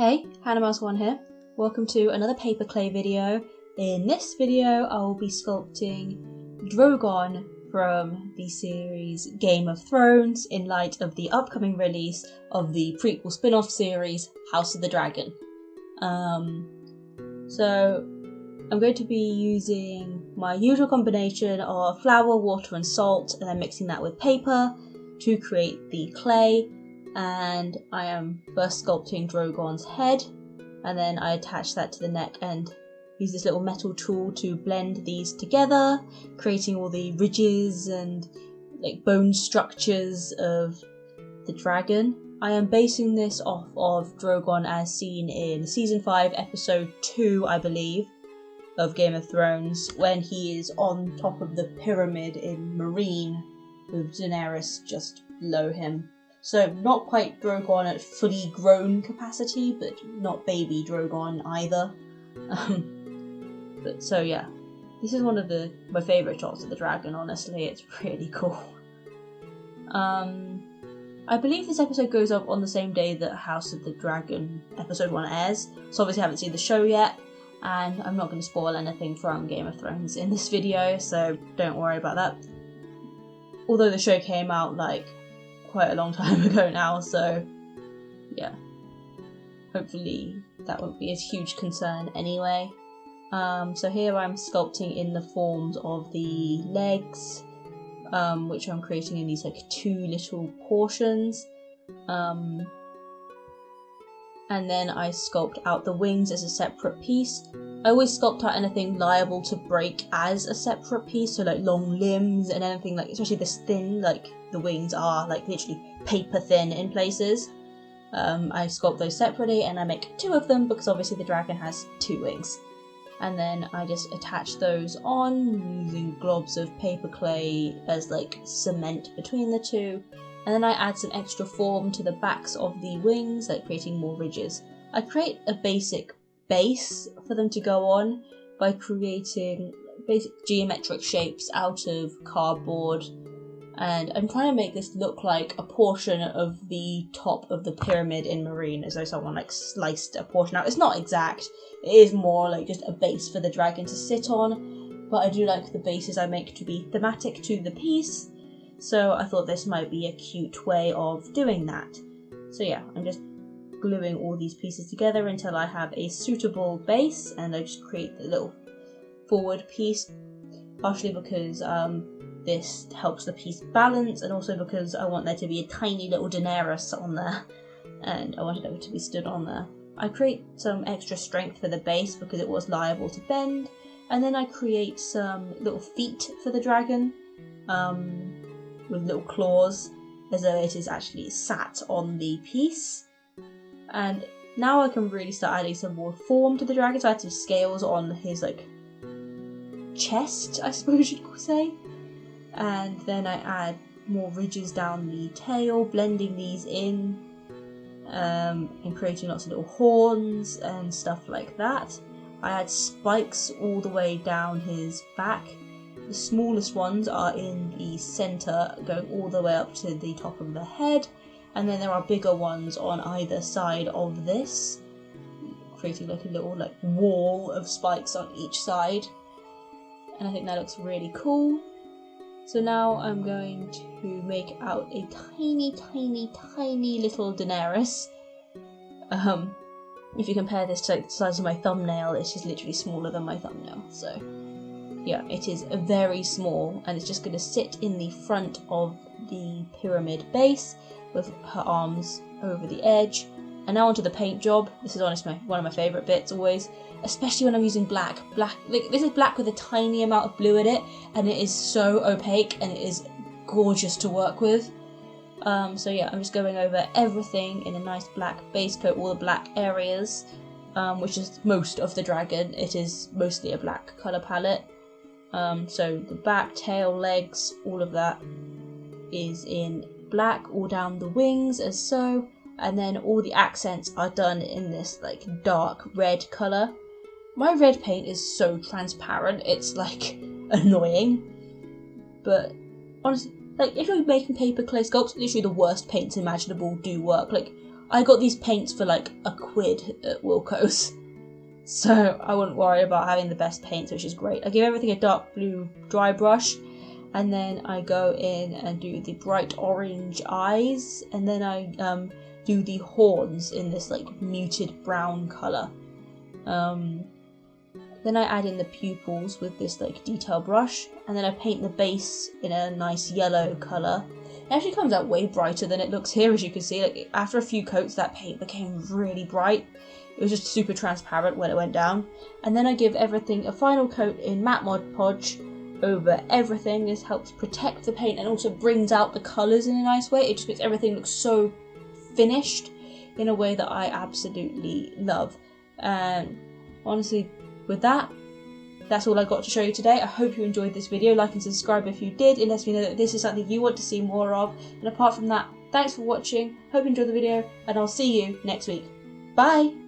Hey, HannahMouse1 here. Welcome to another paper clay video. In this video I will be sculpting Drogon from the series Game of Thrones in light of the upcoming release of the prequel spin-off series House of the Dragon. So I'm going to be using my usual combination of flour, water and salt, and then mixing that with paper to create the clay. And I am first sculpting Drogon's head, and then I attach that to the neck and use this little metal tool to blend these together, creating all the ridges and like bone structures of the dragon. I am basing this off of Drogon as seen in season 5 episode 2, I believe, of Game of Thrones, when he is on top of the pyramid in Meereen with Daenerys just below him. So not quite Drogon at fully grown capacity, but not baby Drogon either. But so yeah, this is one of my favourite shots of the dragon, honestly. It's really cool. I believe this episode goes up on the same day that House of the Dragon episode 1 airs, so obviously I haven't seen the show yet, and I'm not going to spoil anything from Game of Thrones in this video, so don't worry about that. Although the show came out like quite a long time ago now, so yeah, hopefully that won't be a huge concern anyway. So here I'm sculpting in the forms of the legs, which I'm creating in these like 2 little portions, and then I sculpt out the wings as a separate piece. I always sculpt out anything liable to break as a separate piece, so like long limbs and anything like, especially this thin, like the wings are like literally paper thin in places. I sculpt those separately and I make 2 of them because obviously the dragon has 2 wings. And then I just attach those on using globs of paper clay as like cement between the 2. And then I add some extra form to the backs of the wings, like creating more ridges. I create a basic base for them to go on by creating basic geometric shapes out of cardboard, and I'm trying to make this look like a portion of the top of the pyramid in Meereen, as though someone like sliced a portion out. It's not exact, it is more like just a base for the dragon to sit on, but I do like the bases I make to be thematic to the piece, so I thought this might be a cute way of doing that. So yeah, I'm just gluing all these pieces together until I have a suitable base, and I just create the little forward piece, partially because this helps the piece balance, and also because I want there to be a tiny little Daenerys on there, and I wanted it to be stood on there. I create some extra strength for the base because it was liable to bend, and then I create some little feet for the dragon, with little claws, as though it is actually sat on the piece. And now I can really start adding some more form to the dragon, so I add some scales on his like chest, I suppose you could say. And then I add more ridges down the tail, blending these in, and creating lots of little horns and stuff like that. I add spikes all the way down his back. The smallest ones are in the centre, going all the way up to the top of the head, and then there are bigger ones on either side of this, creating like a little like wall of spikes on each side, and I think that looks really cool. So now I'm going to make out a tiny, tiny, tiny little Daenerys. If you compare this to like the size of my thumbnail, it's just literally smaller than my thumbnail. So yeah, it is very small, and it's just going to sit in the front of the pyramid base with her arms over the edge. And now onto the paint job. This is honestly one of my favourite bits always, especially when I'm using black. Like, this is black with a tiny amount of blue in it, and it is so opaque and it is gorgeous to work with. So yeah, I'm just going over everything in a nice black base coat, all the black areas, which is most of the dragon. It is mostly a black colour palette. So the back, tail, legs, all of that is in black, all down the wings as so, and then all the accents are done in this like dark red colour. My red paint is so transparent, it's like annoying, but honestly, like if you're making paper clay sculpts, literally the worst paints imaginable do work. Like I got these paints for like £1 at Wilko's, so I wouldn't worry about having the best paints, which is great. I give everything a dark blue dry brush, and then I go in and do the bright orange eyes, and then I do the horns in this like muted brown colour. Then I add in the pupils with this like detail brush, and then I paint the base in a nice yellow colour. It actually comes out way brighter than it looks here, as you can see. Like, after a few coats, that paint became really bright. It was just super transparent when it went down. And then I give everything a final coat in matte Mod Podge over everything. This helps protect the paint and also brings out the colours in a nice way. It just makes everything look so finished in a way that I absolutely love. And honestly, with that, that's all I got to show you today. I hope you enjoyed this video. Like and subscribe if you did. It lets me know that this is something you want to see more of. And apart from that, thanks for watching. Hope you enjoyed the video, and I'll see you next week. Bye!